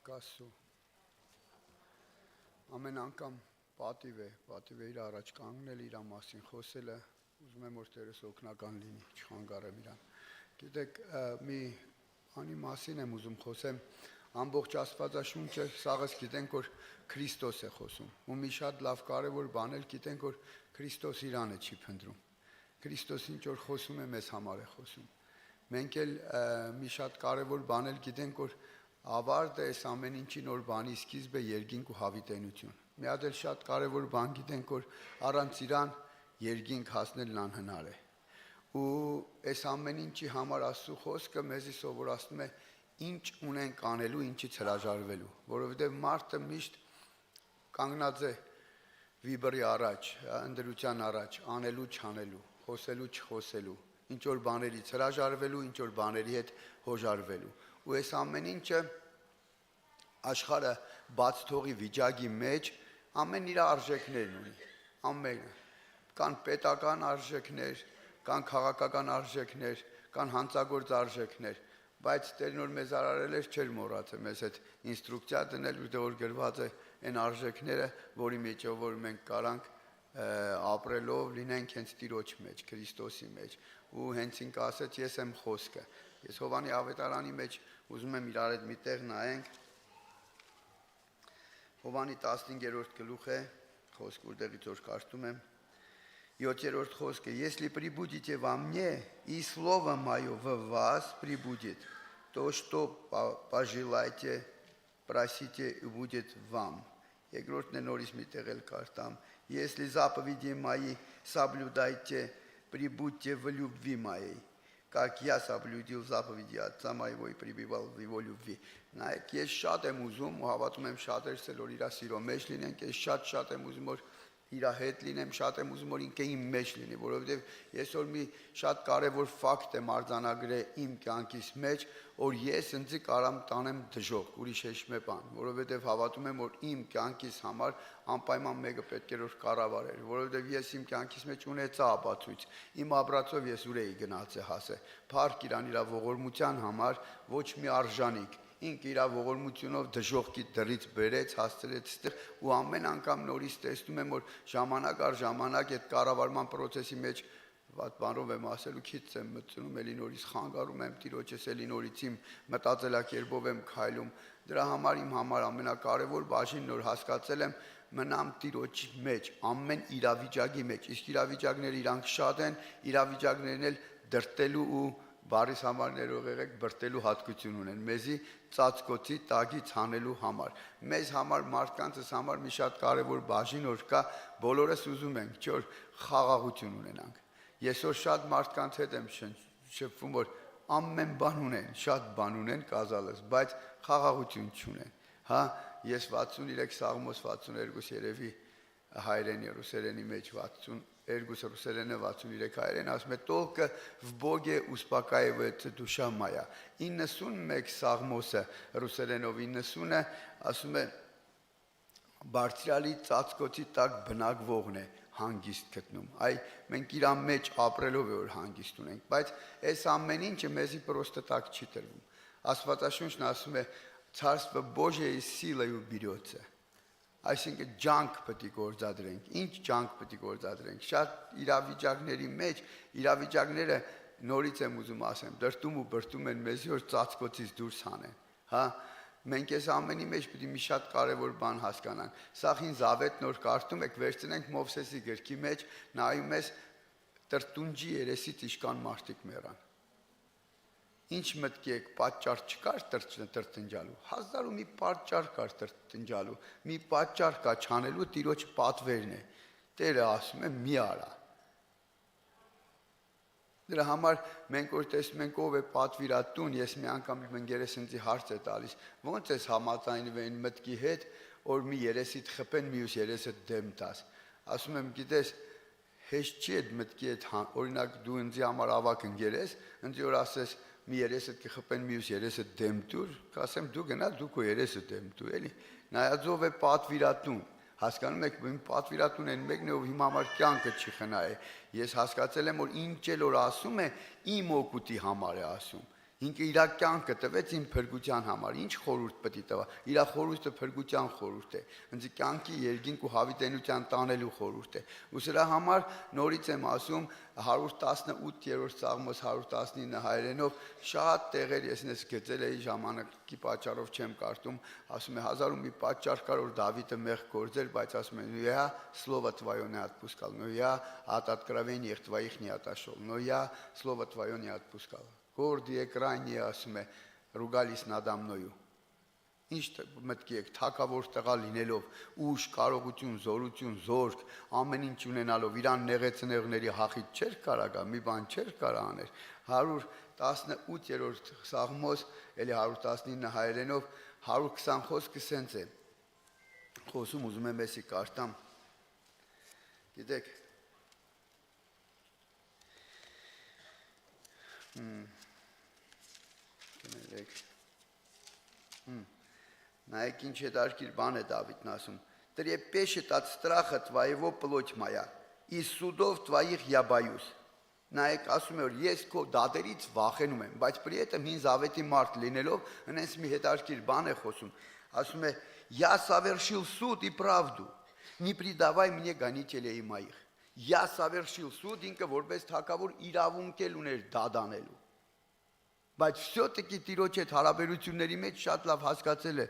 Փառք Աստծո։ Ամեն անգամ պատիվ է իր առաջ կանգնել, իր մասին խոսելը, ուզում եմ որ Տերս օգնական լինի, չխանգարեմ իրան։ Գիտեք, մի բանի մասին եմ ուզում խոսեմ, ամբողջ Աստվածաշունչը սաղս գիտենք, որ Քրիստոս է խոսում, ու մի շատ լավ կարևոր բան էլ գիտենք, որ Քրիստոս իրանը չի փնտրում։ Քրիստոս ինչ որ խոսում է, մեզ համար է խոսում։ Մենք էլ մի շատ կարևոր բան էլ գիտենք, որ ավարտը այս ամեն ինչի նոր բանի սկիզբը երկինք ու հավիտենություն։ Մի հատ էլ շատ կարևոր բան գիտենք, որ առանց իրան երկինք հասնելն անհնար է։ Ու այս ամեն ինչի համար Աստծո խոսքը մեզի սովորացնում է ինչ ունենք անելու, ինչից հրաժարվելու, որովհետև մարդը միշտ կանգնած է վիբրի առաջ, ընդրության առաջ, անելու չանելու, խոսելու չխոսելու, ինչ որ բաներից հրաժարվելու, ինչ որ բաների հետ հոժարվելու։ Ու այս ամեն ինչը աշխարհը բաց թողի վիճակի մեջ ամեն իր արժեքներն ունի, ամենը։ Կան պետական արժեքներ, կան քաղաքական արժեքներ, կան հանցագործ արժեքներ, բայց Տերն որ մեզ արարել էր չէր մոռացել մեզ այդ ինստրուկցիա դնել, որ գրված է այն արժեքները, որի միջով որ մենք կարանք ապրելով լինենք հենց Տիրոջ մեջ, Քրիստոսի մեջ։ Ու հենց ինքը ասեց, ես եմ խոսքը։ Ես Հովանի ավետարանի մեջ ուզում եմ իրար հետ մի տեղ նայենք։ Հովանի 15-րդ գլուխ է, խոսք որտեղից որ կարդում եմ, 7-րդ խոսքը. Если прибудете во мне, и слово мое в вас прибудет, то что пожелайте, просите, и будет вам. Երկրորդն է նորից մի տեղ էլ կարդամ. Если заповеди мои соблюдайте, прибудьте в любви моей, как я соблюдил заповеди Отца моего и пребывал в его любви. Նայեք, ես շատ եմ ուզում ու հավատում եմ շատերս էլ որ իր սիրո մեջ լինենք, ես շատ եմ ուզում որ իր հետ լինեմ, շատ եմ ուզում որ ինքը իմ մեջ լինի, որովհետև ես որ մի շատ կարևոր ֆակտ եմ արձանագրել իմ կյանքիս մեջ, որ ես ինձ կարամ տանեմ դժոխք, ուրիշ հեշմե բան, որովհետև հավատում եմ որ իմ կյանքիս համար անպայման մեկը պետք է որ կառավարեր, որովհետև ես իմ կյանքիս մեջ ունեցա ապացույց, իմ ապրածով ես ուր էի գնացել հասել, փառք իրան իր ողորմության համար, ոչ մի արժանիք ինքը իր ողորմությունով դժոխքի դրից բերեց, հասցրեց ստեղ ու ամեն անգամ նորից տեսնում եմ, որ ժամանակ առ ժամանակ այդ կառավարման process-ի մեջ վատ բանով եմ ասելու, քիչ եմ մտցնում, էլի նորից խանգարում եմ Տիրոջս, էլի նորից իմ մտածելակերպով եմ քայլում։ Դրա համար իմ համար ամենակարևոր բաժինն որ հասկացել եմ, մնամ Տիրոջի մեջ, ամեն իրավիճակի մեջ, իսկ իրավիճակները իրանք շատ են, իրավիճակներն էլ դրտելու ու բարիս համար ներող եղեք բրտելու հատկություն ունեն մեզի ծածկոցի տագից հանելու համար մեզ համար մարդկանցս համար մի շատ կարևոր բաժին որ կա բոլորս ուզում ենք չէ՞ որ խաղաղություն ունենանք ես որ շատ մարդկանց հետ եմ շփվում որ ամեն բան ունեն շատ բան ունեն կազալս բայց խաղաղություն չունեն հա ես 63 Սաղմոս 62 երևի հայերենի ռուսերենի մեջ 62 ռուսերենը 63 հայերեն ասում է «Только в Боге успокаивается душа моя». 91 Սաղմոսը ռուսերենով 90-ը ասում է «Բարձրալի ծածկոցի տակ բնակվողն է հանգիստ գտնում»։ Այ մենք իր մեջ ապրելով է որ հանգիստ ունենք, բայց այս ամեն ինչը մեզի պրոստը տակ չի տրվում։ Աստվածաշունչն ասում է «Царство Божие силою берется». Այսինքն ջանք պետք է գործադրենք, ինչ ջանք պետք է գործադրենք, շատ իրավիճակների մեջ, իրավիճակները նորից եմ ուզում ասեմ, դրտում ու բրտում են մեզ որ ծածկոցից դուրս հանեն, հա, մենք այս ամենի մեջ պետք է մի շատ կարևոր բան հասկանանք, սաղին զավեթն որ կարդում եք, վերցնենք Մովսեսի գրքի մեջ, նայում ես տրտունջի երեսից իշքան մարդիկ մեռան, ինչ մտքի եք, պատճառ չկար տրտնջալու, հազար ու մի պատճառ կար տրտնջալու, մի պատճառ կա չանելու Տիրոջ պատվերն է, Տերը ասում է մի արա։ Դրա համար մենք որ տեսնում ենք ով է պատվիրատուն, ես մի անգամ իմ ընկերս ինձ հարց է տալիս, ո՞նց ես համաձայնվել մտքի հետ, որ մի երեսիդ խփեն, մյուս երեսը դեմ տաս։ Ասում եմ, գիտես, հեշտ չի այդ մտքի հետ, օրինակ դու ինձ համար ավակ ընկերես, ինձ որ ասես մի երեսը կխփեն մյուս երեսը դեմ տուր, կասեմ դու գնա դու քո երեսը դեմ տու, էլի։ Նայած ով է պատվիրատուն, հասկանում եք, իմ պատվիրատուն են մեկն է ով իմ համար կյանքը չի խնայել։ Ես հասկացել եմ որ ինչ էլ որ ասում է իմ օգուտի համար է ասում։ Ինքը իր կյանքը տվեց իմ փրկության համար։ Ինչ խորհուրդ պետք է տվա։ Իր խորհուրդը փրկության խորհուրդ է։ Ինձ կյանքի երկինք ու հավիտենության տանելու խորհուրդ է։ Ու սրա համար նորից եմ ասում 118-րդ Սաղմոս 119 հայերենով շատ տեղեր ես նես գծել էի ժամանակի պատճառով չեմ կարդում, ասում է 1000 մի պատճառ կար որ Դավիթը մեղ գործեր, բայց ասում է «Но я слово твое не отпускал, но я от откровений твоих не отошел, но я слово твое не отпускал». Gordi ekrani ասում է ռուգալիս նադամնոյու ինչ մտքի եք թակավոր տղա լինելով ուժ կարողություն զորություն զորք ամեն ինչ ունենալով իրան նեղեցնողների հախիտ չէր կարա մի բան չէր կարա աներ 118-րդ Սաղմոս էլի 119 հայերենով 120 խոսքը սենց է խոսում ուզում եմ էսի կարդամ գիտեք Նայեք ինչ հետարքիր բան է Դավիթն ասում Трепещет от страха твоего плоть моя и судов твоих я боюсь Նայեք ասում է որ ես քո դատերից վախենում եմ բայց при этом ինձ ավետի մարդ լինելով հենց մի հետարքիր բան է խոսում ասում է я совершил суд и правду не предавай мне гонителей моих Я совершил суд ինքը որպես թագավոր իրավունք էլ ուներ դադանելու Բայց все-таки տիրոջ հետ հարաբերությունների մեջ շատ լավ հասկացել է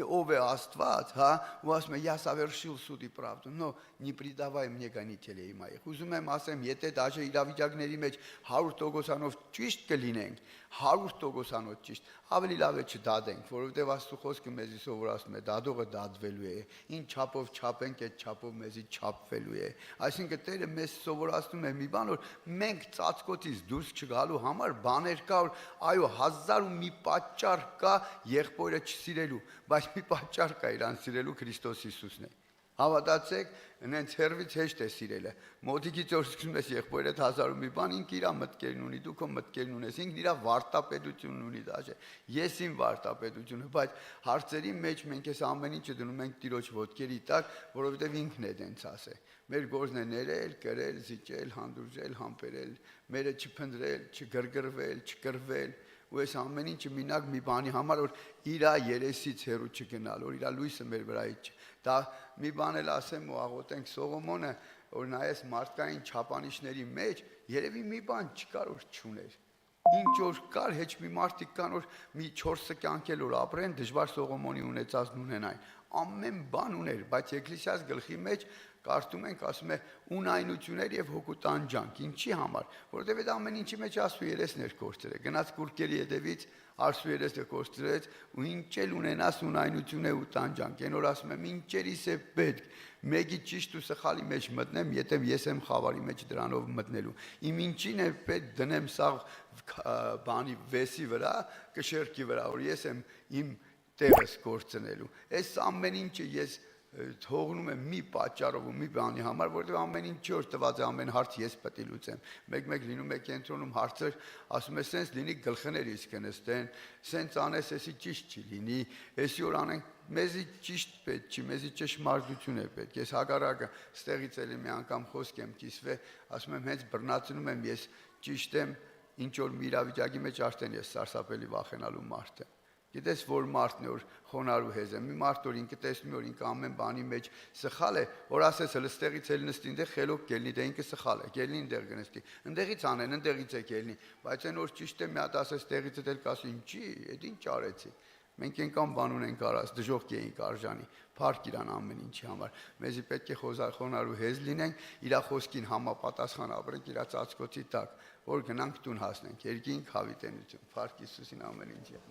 ով է Աստված, հա, ու ասում է я совершил суд и правду, но не предавай мне гонителей моих։ Ուզում եմ ասեմ, եթե դաժե իրավիճակների մեջ 100%-անով ճիշտ կլինենք, 100%-անով ճիշտ, ավելի լավ է չդադենք, որովհետև Աստծո խոսքը մեզի սովորացնում է, դադողը դադվելու է, ինչ չափով չափենք, այդ չափով մեզի չափվելու է։ Այսինքն Տերը մեզ սովորացնում է մի բան, որ մենք ծածկոցից դուրս չգալու համար բաներ կա, որ այո, 1000 ու մի պատճառ կա եղբորը չսիրելու, բայց մի պատճառ կա իրան սիրելու Քրիստոս Հիսուսն է։ Հավատացեք, նենց հերվից հեշտ է սիրելը։ Մոտիկից որ սկսում ես եղբորդ 1000 ու մի բան, ինքը իր մտքերն ունի, դու քո մտքերն ունես, ինքն իր վարտապետությունն ունի դաժե։ Ես իմ վարտապետությունը, բայց հարցերի մեջ մենք այս ամեն ինչը դնում ենք Տիրոջ ոտքերի տակ, որովհետև ինքն է դենց ասե։ Մեր գործն է ներել, կրել, զիջել, հանդուրժել, համբերել, մերը չփնտրել, չգրգրվել, չկրվել ու այս ամեն ինչը մինակ մի բանի համար որ իր երեսից հեռու չգնալ, որ իր լույսը մեր վրայից դա մի բան էլ ասեմ ու աղոթենք Սողոմոնը որ նայես մարդկային չափանիշների մեջ երևի մի բան չկար որ չուներ ինչ որ կար հեչ մի մարդիկ կան որ մի 4 կյանքել որ ապրեն դժվար Սողոմոնի ունեցածն ունենային ամեն բան ուներ բայց Էգլիսիաս գլխի մեջ Կարդում ենք, ասում է ունայնություններ եւ հոգու տանջանք։ Ինչի համար, որովհետեւ այդ ամեն ինչի մեջ Աստծո երեսն էր կորցրել։ Գնաց կուրկերի հետևից Աստծո երեսը կորցրեց ու ինչ էլ ունենաս ունայնություն է ու տանջանք։ Այն որ ասում եմ, ինչերիս է պետք մեկի ճիշտ ու սխալի մեջ մտնեմ, եթե ես եմ խավարի մեջ դրանով մտնելու։ Իմ ինչին է պետք դնեմ սա բանի վեսի վրա, կշերքի վրա, որ ես եմ իմ տեղս կորցնելու։ Այս ամեն ինչը ես թողնում եմ մի պատճառով ու մի բանի համար, որովհետև ամեն ինչ որ տված է ամեն հարց ես պետք է լուծեմ։ Մեկ լինում է կենտրոնում հարցեր, ասում է սենց լինի գլխներիս կնստեն, սենց անես, էսի ճիշտ չի լինի, էսի որ անենք, մեզի ճիշտ պետք չի, մեզի ճշմարտություն է պետք։ Ես հակառակը ստեղից էլի մի անգամ խոսք եմ կիսվել, ասում եմ հենց բռնացնում եմ, ես ճիշտ եմ, ինչ որ մի իրավիճակի մեջ արդեն ես սարսափելի վախենալու մարդ եմ։ Գիտես որ մարդն է որ խոնարհ ու հեզ է մի մարդ որ ինքը տեսնում է որ ինքը ամեն բանի մեջ սխալ է որ ասես հələ ստեղից էլ նստի ինձ խելոք կելնի դե ինքը սխալ է կելնի ինտեղ գնստի ընդեղից անեն ընդեղից է կելնի բայց այն որ ճիշտ է մի հատ ասես տեղից էլ կասի ինչի այդ ինչ արեցի մենք այնքան բան ունենք արած դժոխք էինք արժանի փառք իրան ամեն ինչի համար մեզի պետք է խոնարհ ու հեզ լինենք իր խոսքին համապատասխան ապրենք իր ծածկոցի տակ որ գնանք տուն հասնենք երկինք հավիտենություն փառք Հիսուսին ամեն ինչի